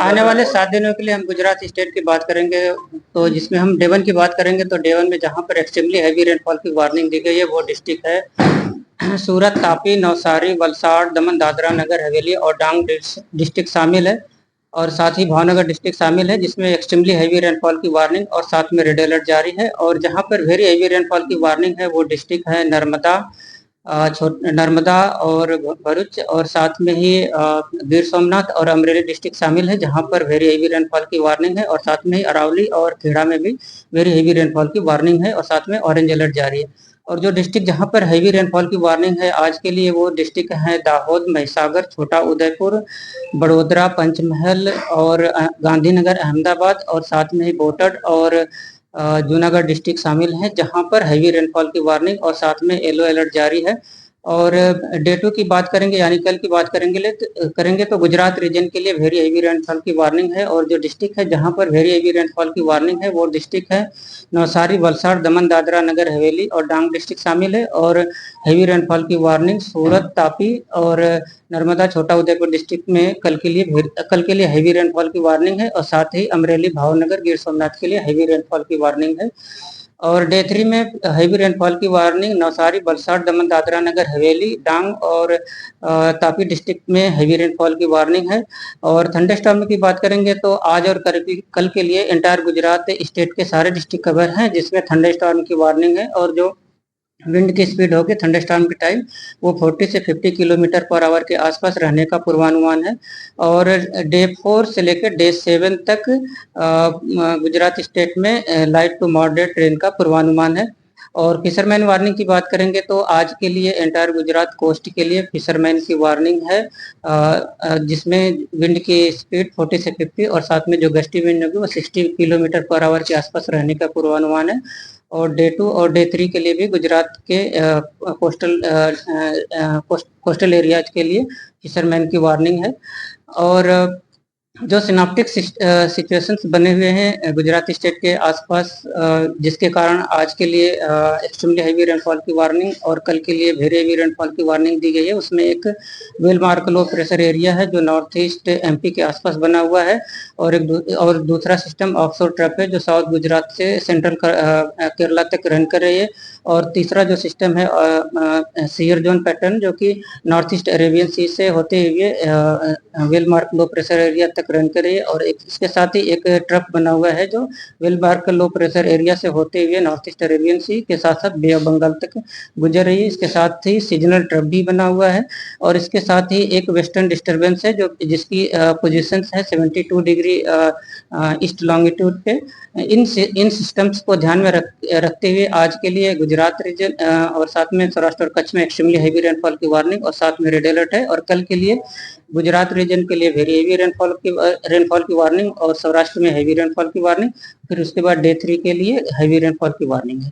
आने वाले 7 दिनों के लिए हम गुजरात स्टेट की बात करेंगे, तो जिसमें हम डे 1 की बात करेंगे तो डे 1 में जहां पर एक्सट्रीमली हैवी रेनफॉल की वार्निंग दी गई है वो डिस्ट्रिक्ट है सूरत, तापी, नवसारी, वलसाड़, दमन, दादरा नगर हवेली और डांग डिस्ट्रिक्ट शामिल है। और साथ ही भावनगर डिस्ट्रिक्ट शामिल है जिसमें एक्सट्रीमली हैवी रेनफॉल की वार्निंग और साथ में रेड अलर्ट जारी है। और जहां पर वेरी हैवी रेनफॉल की वार्निंग है वो डिस्ट्रिक्ट है नर्मदा, नर्मदा और भरूच, और साथ में ही गिर सोमनाथ और अमरेली डिस्ट्रिक्ट शामिल है जहां पर वेरी हेवी रेनफॉल की वार्निंग है। और साथ में ही अरावली और खेड़ा में भी वेरी हेवी रेनफॉल की वार्निंग है और साथ में ऑरेंज अलर्ट जारी है। और जो डिस्ट्रिक्ट जहां पर हेवी रेनफॉल की वार्निंग है आज के लिए वो डिस्ट्रिक्ट है दाहोद, महिसागर, छोटा उदयपुर, बड़ोदरा, पंचमहल और गांधीनगर, अहमदाबाद और साथ में ही बोटड और जूनागढ़ डिस्ट्रिक्ट शामिल हैं जहां पर हैवी रेनफॉल की वार्निंग और साथ में येलो अलर्ट जारी है। और डे 2 की बात करेंगे यानी कल की बात करेंगे तो गुजरात रीजन के लिए वेरी हेवी रेनफॉल की वार्निंग है। और जो डिस्ट्रिक्ट है जहां पर वेरी हेवी रेनफॉल की वार्निंग है वो डिस्ट्रिक्ट है नवसारी, वलसाड़, दमन, दादरा नगर हवेली और डांग डिस्ट्रिक्ट शामिल है। और हेवी रेनफॉल की वार्निंग सूरत, तापी और नर्मदा, छोटा उदयपुर डिस्ट्रिक्ट में कल के लिए हेवी रेनफॉल की वार्निंग है। और साथ ही अमरेली, भावनगर, गिर सोमनाथ के लिए हेवी रेनफॉल की वार्निंग है। और डे 3 में हेवी रेनफॉल की वार्निंग नवसारी, वलसाड़, दमन, दादरा नगर हवेली, डांग और तापी डिस्ट्रिक्ट में हेवी रेनफॉल की वार्निंग है। और थंडरस्टॉर्म की बात करेंगे तो आज और कल के लिए एंटायर गुजरात स्टेट के सारे डिस्ट्रिक्ट कवर हैं जिसमें थंडरस्टॉर्म की वार्निंग है। और जो विंड की स्पीड होगी थंडरस्टॉर्म के टाइम वो 40 से 50 किलोमीटर पर आवर के आसपास रहने का पूर्वानुमान है। और डे 4 से लेकर डे 7 तक गुजरात स्टेट में लाइट टू मॉडरेट रेन का पूर्वानुमान है। और फिशरमैन वार्निंग की बात करेंगे तो आज के लिए एंटायर गुजरात कोस्ट के लिए फिशरमैन की वार्निंग है जिसमें विंड की स्पीड 40 से 50 और साथ में जो गस्टी विंड होगी वो 60 किलोमीटर पर आवर के आसपास रहने का पूर्वानुमान है। और डे 2 और डे 3 के लिए भी गुजरात के कोस्टल एरियाज के लिए फिशरमैन की वार्निंग है। और जो सिनाप्टिक सिचुएशंस बने हुए हैं गुजरात स्टेट के आसपास जिसके कारण आज के लिए एक्सट्रीमली हैवी रेनफॉल की वार्निंग और कल के लिए वेरी हैवी रेनफॉल की वार्निंग दी गई है, उसमें एक well mark low pressure area है जो नॉर्थ ईस्ट एमपी के आसपास बना हुआ है। और दूसरा सिस्टम ऑफशोर ट्रफ है जो साउथ गुजरात से सेंट्रल केरला तक रन कर रही है। और तीसरा जो सिस्टम है सीयर जोन पैटर्न जो कि नॉर्थ ईस्ट अरेबियन सी से होते हुए well mark low pressure area तक रन कर रही है। और इसके साथ ही एक ट्रफ बना हुआ है जो well mark low pressure area से होते हुए नॉर्थ ईस्ट अरेबियन सी के साथ साथ बे ऑफ बंगाल तक गुजर रही है। इसके साथ ही सीजनल ट्रफ भी बना हुआ है। और इसके साथ ही एक वेस्टर्न डिस्टर्बेंस है जो जिसकी पोजीशन है 72 डिग्री ईस्ट लॉन्गिट्यूड पे। इन सिस्टम्स को ध्यान में रखते हुए आज के लिए गुजरात रीजन और साथ में सौराष्ट्र और कच्छ में एक्सट्रीमली हैवी रेनफॉल की वार्निंग और साथ में रेड अलर्ट है। और कल के लिए गुजरात रीजन के लिए वेरी हेवी रेनफॉल की वार्निंग और सौराष्ट्र में हैवी रेनफॉल की वार्निंग, फिर उसके बाद डे 3 के लिए हैवी रेनफॉल की वार्निंग है।